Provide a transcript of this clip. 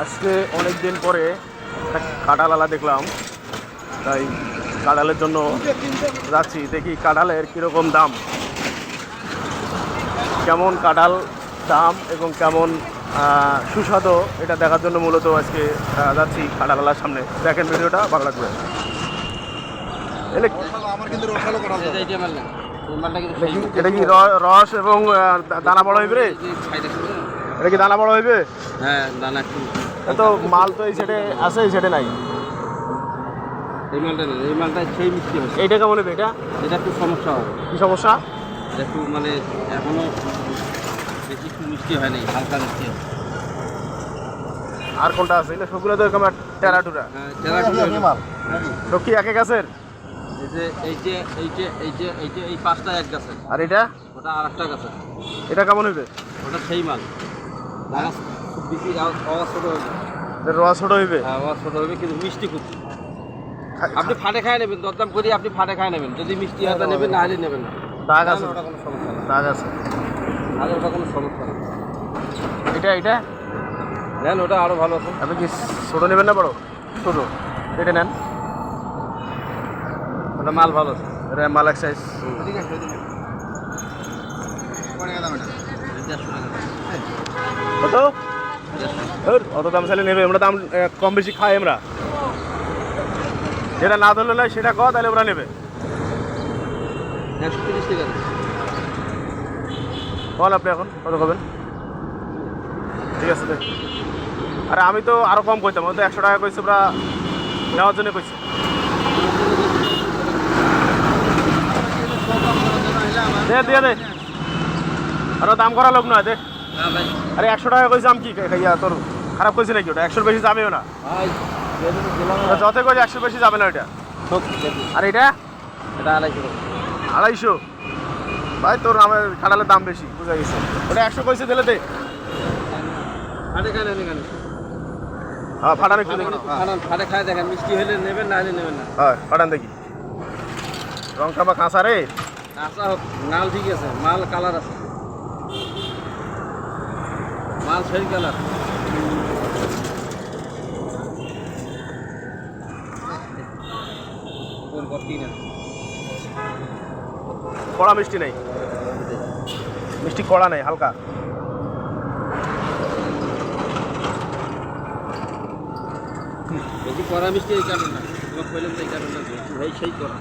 আজকে অনেক দিন পরে একটা কাঁঠাল আলা দেখলাম, তাই কাঁঠালের জন্য যাচ্ছি। দেখি কাঁঠালের কীরকম দাম, কেমন কাঁঠাল দাম এবং কেমন সুস্বাদু, এটা দেখার জন্য মূলত আজকে যাচ্ছি কাঁঠাল আলার সামনে। দেখেন ভিডিওটা, ভালো লাগবে। এটা কি রস এবং দানা বড় হইবে রে? এটা কি দানা বড় হইবে? হ্যাঁ, দানা একটু। তো মাল তো এই সাইডে আছে, এই সাইডে নাই। এই মালটা না, এই মালটা সেই মিষ্টি হবে। এইটা কেমন হবে? এটা একটু সমস্যা হবে। কি সমস্যা? এটা একটু মানে এখনো বেশি একটু মিষ্টি হয়নি, হালকা মিষ্টি হবে। আর কোনটা আছে? এটা সবগুলো তো এরকম টেরাটুরা। হ্যাঁ, টেরাটুরা মাল। সব কি এক গাছের? এই পাঁচটা এক গাছের। আর এটা? ওটা আর একটা গাছের। এটা কেমন হবে? ওটা সেই মাল। দানা খুব বেশি আওয়াজ ছোট হবে। রস ছোট হইবে? হ্যাঁ, আওয়াজ ছোট হবে, কিন্তু মিষ্টি খুব। আপনি ফাটে খায় নেবেন, দরদাম করি আপনি ফাটে খায় নেবেন। যদি মিষ্টি হয় তা নেবেন, না হলে নেবেন না। দাগ আছে? ওটা কোনো সমস্যা না। দাগ আছে? আর ওটা কোনো সমস্যা না। এটা নেন, ওটা আরও ভালো আছে। আপনি কি ছোটো নেবেন না বড়? ছোটো। এটা নেন, ওটা মাল ভালো আছে। এটা মাল এক সাইজ। ঠিক আছে, কত? অত দাম চাইলে নেবে? আমরা দাম কম বেশি খাই আমরা। যেটা না ধরলে না সেটা কত, তাহলে ওরা নেবে। 130 টাকা। বল আপনি এখন কত খাবেন? ঠিক আছে দেখ। আরে আমি তো আরো কম কইতাম, তো 100 টাকা কইছি, ওরা নেওয়ার জন্য কইছি। দে আরো দাম করা লোক নয়, দে। আরে 100 টাকা কইছি, আমি কি খাইয়া তোর খারাপ কইছি নাকি? ওটা 100 বেশি যাবেও না। যত কইছি 100 বেশি যাবে না ওইটা। আর এটা? এটা 250। 250? ভাই তোর আমার কাঁঠালের দাম বেশি, বুঝা গেছে। ওটা 100 কইছে, দিলে দে। ফাটে খায় নেবেন। হ্যাঁ, ফাটান একটু দেখি। ফাটে খায় দেখেন, মিষ্টি হলে নেবেন, না হলে নেবেন না। হ্যাঁ, ফাটান দেখি। রংটা বা কাঁচা রে? আচ্ছা, মাল ঠিক আছে, মাল কালার আছে, মাল সেই কালার। কড়া মিষ্টি নেই, মিষ্টি কড়া নেই, হালকা। বেশি কড়া মিষ্টি এই কারণে না, কইলাম তো এই কারণে সেই কড়া।